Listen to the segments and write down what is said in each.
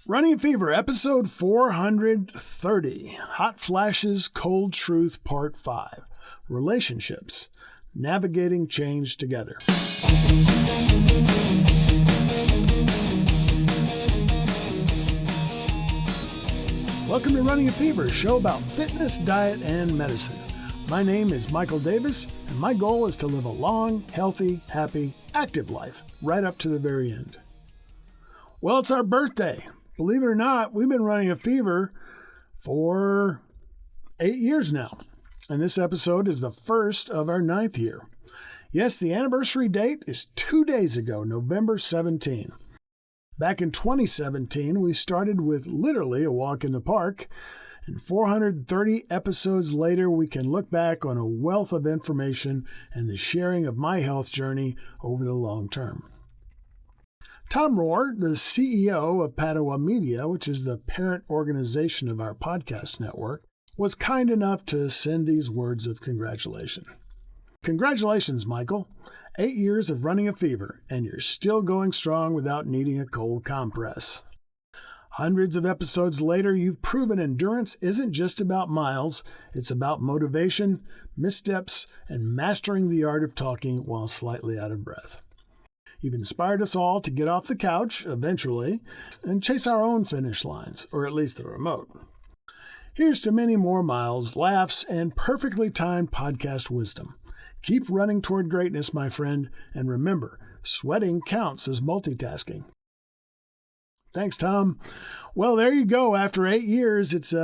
Running a Fever, episode 430, Hot Flashes, Cold Truth, Part 5, Relationships, Navigating Change Together. Welcome to Running a Fever, a show about fitness, diet, and medicine. My name is Michael Davis, and my goal is to live a long, healthy, happy, active life, right up to the very end. Well, it's our birthday. Believe it or not, we've been running a fever for 8 years now, and this episode is the first of our 9th year. Yes, the anniversary date is 2 days ago, November 17. Back in 2017, we started with literally a walk in the park, and 430 episodes later, we can look back on a wealth of information and the sharing of my health journey over the long term. Tom Rohr, the CEO of Padua Media, which is the parent organization of our podcast network, was kind enough to send these words of congratulation. Congratulations, Michael. 8 years of running a fever, and you're still going strong without needing a cold compress. Hundreds of episodes later, you've proven endurance isn't just about miles, it's about motivation, missteps, and mastering the art of talking while slightly out of breath. You've inspired us all to get off the couch, eventually, and chase our own finish lines, or at least the remote. Here's to many more miles, laughs, and perfectly timed podcast wisdom. Keep running toward greatness, my friend, and remember, sweating counts as multitasking. Thanks, Tom. Well, there you go. After 8 years, it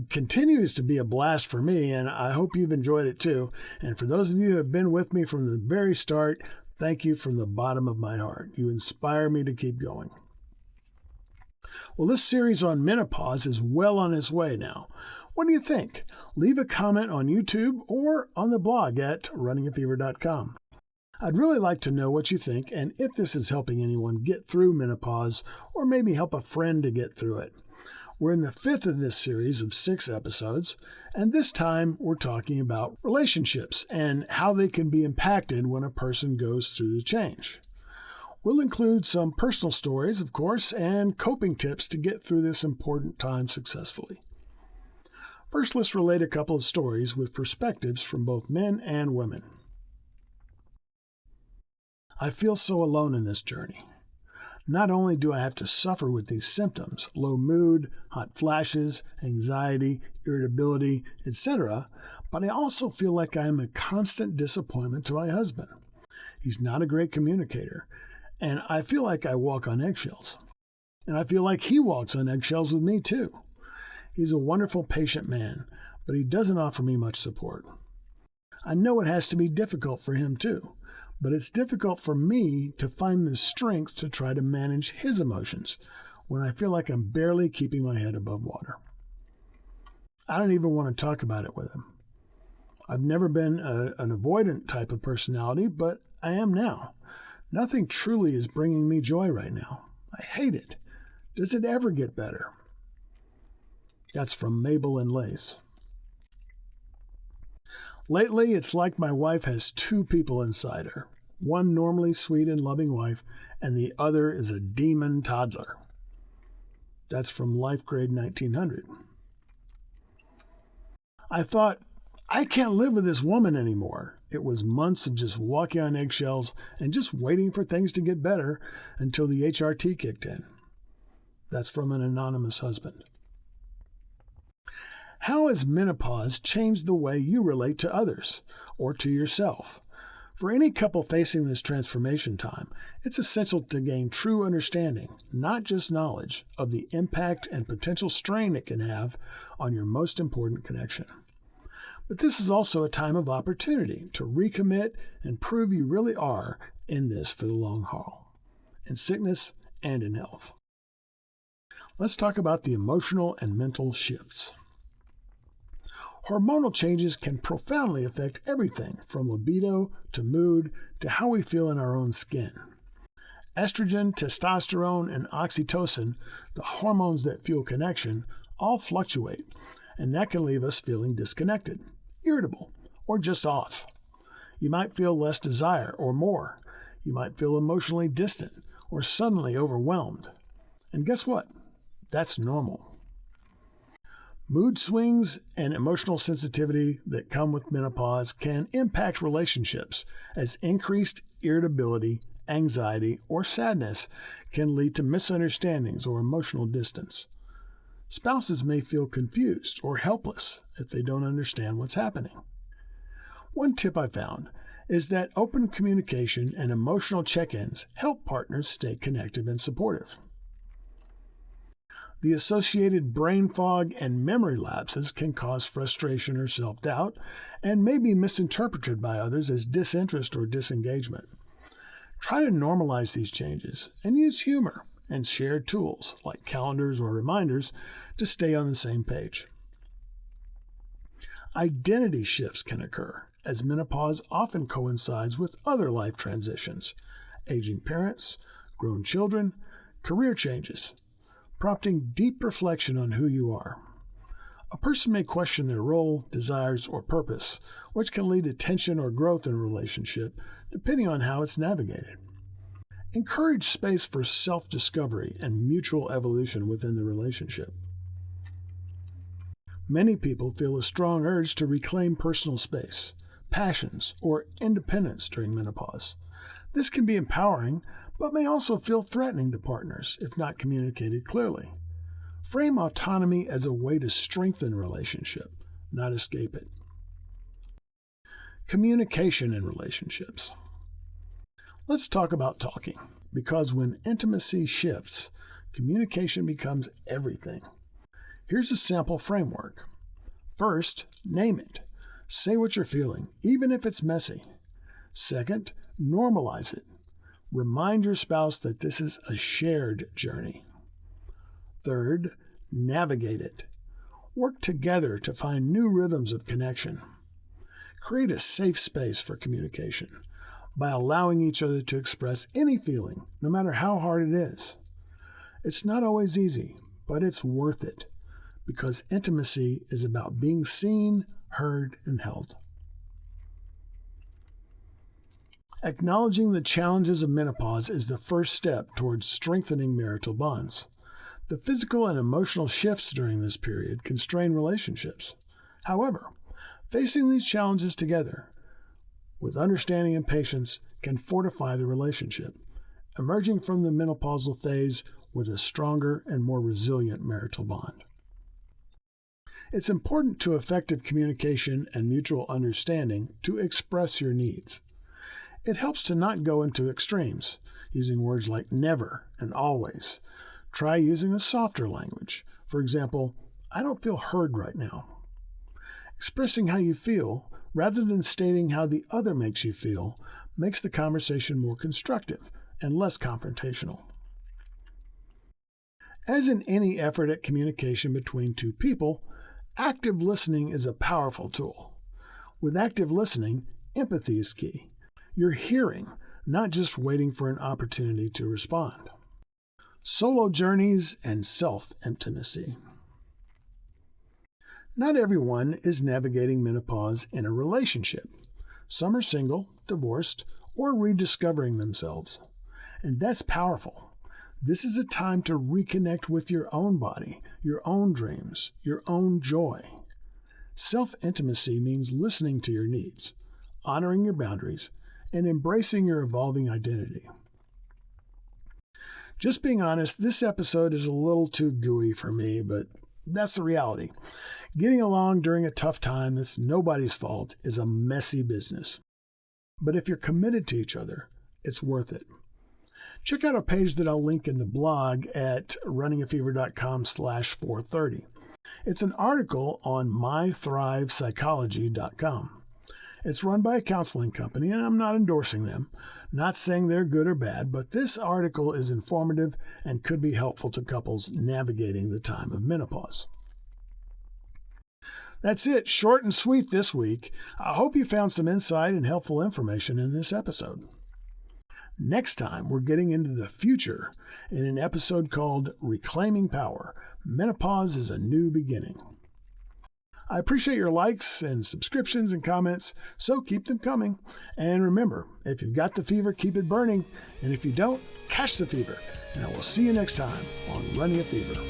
continues to be a blast for me, and I hope you've enjoyed it too. And for those of you who have been with me from the very start, thank you from the bottom of my heart. You inspire me to keep going. Well, this series on menopause is well on its way now. What do you think? Leave a comment on YouTube or on the blog at runningafever.com. I'd really like to know what you think and if this is helping anyone get through menopause or maybe help a friend to get through it. We're in the 5th of this series of 6 episodes, and this time we're talking about relationships and how they can be impacted when a person goes through the change. We'll include some personal stories, of course, and coping tips to get through this important time successfully. First, let's relate a couple of stories with perspectives from both men and women. I feel so alone in this journey. Not only do I have to suffer with these symptoms, low mood, hot flashes, anxiety, irritability, etc., but I also feel like I am a constant disappointment to my husband. He's not a great communicator, and I feel like I walk on eggshells. And I feel like he walks on eggshells with me too. He's a wonderful, patient man, but he doesn't offer me much support. I know it has to be difficult for him too. But it's difficult for me to find the strength to try to manage his emotions when I feel like I'm barely keeping my head above water. I don't even want to talk about it with him. I've never been an avoidant type of personality, but I am now. Nothing truly is bringing me joy right now. I hate it. Does it ever get better? That's from Mabel and Lace. Lately, it's like my wife has 2 people inside her. One normally sweet and loving wife, and the other is a demon toddler. That's from Life Grade 1900. I thought, I can't live with this woman anymore. It was months of just walking on eggshells and just waiting for things to get better until the HRT kicked in. That's from an anonymous husband. How has menopause changed the way you relate to others or to yourself? For any couple facing this transformation time, it's essential to gain true understanding, not just knowledge, of the impact and potential strain it can have on your most important connection. But this is also a time of opportunity to recommit and prove you really are in this for the long haul, in sickness and in health. Let's talk about the emotional and mental shifts. Hormonal changes can profoundly affect everything from libido to mood to how we feel in our own skin. Estrogen, testosterone, and oxytocin, the hormones that fuel connection, all fluctuate, and that can leave us feeling disconnected, irritable, or just off. You might feel less desire or more. You might feel emotionally distant or suddenly overwhelmed. And guess what? That's normal. Mood swings and emotional sensitivity that come with menopause can impact relationships, as increased irritability, anxiety, or sadness can lead to misunderstandings or emotional distance. Spouses may feel confused or helpless if they don't understand what's happening. One tip I found is that open communication and emotional check-ins help partners stay connected and supportive. The associated brain fog and memory lapses can cause frustration or self-doubt and may be misinterpreted by others as disinterest or disengagement. Try to normalize these changes and use humor and shared tools like calendars or reminders to stay on the same page. Identity shifts can occur, as menopause often coincides with other life transitions, aging parents, grown children, career changes, prompting deep reflection on who you are. A person may question their role, desires, or purpose, which can lead to tension or growth in a relationship, depending on how it's navigated. Encourage space for self-discovery and mutual evolution within the relationship. Many people feel a strong urge to reclaim personal space, passions, or independence during menopause. This can be empowering, but may also feel threatening to partners if not communicated clearly. Frame autonomy as a way to strengthen a relationship, not escape it. Communication in relationships. Let's talk about talking, because when intimacy shifts, communication becomes everything. Here's a sample framework. First, name it. Say what you're feeling, even if it's messy. Second, normalize it. Remind your spouse that this is a shared journey. Third, navigate it. Work together to find new rhythms of connection. Create a safe space for communication by allowing each other to express any feeling, no matter how hard it is. It's not always easy, but it's worth it, because intimacy is about being seen, heard, and held. Acknowledging the challenges of menopause is the first step towards strengthening marital bonds. The physical and emotional shifts during this period can strain relationships. However, facing these challenges together with understanding and patience can fortify the relationship, emerging from the menopausal phase with a stronger and more resilient marital bond. It's important to effective communication and mutual understanding to express your needs. It helps to not go into extremes, using words like never and always. Try using a softer language. For example, I don't feel heard right now. Expressing how you feel, rather than stating how the other makes you feel, makes the conversation more constructive and less confrontational. As in any effort at communication between two people, active listening is a powerful tool. With active listening, empathy is key. You're hearing, not just waiting for an opportunity to respond. Solo journeys and self-intimacy. Not everyone is navigating menopause in a relationship. Some are single, divorced, or rediscovering themselves. And that's powerful. This is a time to reconnect with your own body, your own dreams, your own joy. Self-intimacy means listening to your needs, honoring your boundaries, and embracing your evolving identity. Just being honest, this episode is a little too gooey for me, but that's the reality. Getting along during a tough time that's nobody's fault is a messy business. But if you're committed to each other, it's worth it. Check out a page that I'll link in the blog at runningafever.com/430. It's an article on mythrivepsychology.com. It's run by a counseling company, and I'm not endorsing them. Not saying they're good or bad, but this article is informative and could be helpful to couples navigating the time of menopause. That's it, short and sweet this week. I hope you found some insight and helpful information in this episode. Next time, we're getting into the future in an episode called Reclaiming Power. Menopause is a New Beginning. I appreciate your likes and subscriptions and comments, so keep them coming. And remember, if you've got the fever, keep it burning. And if you don't, catch the fever. And I will see you next time on Running a Fever.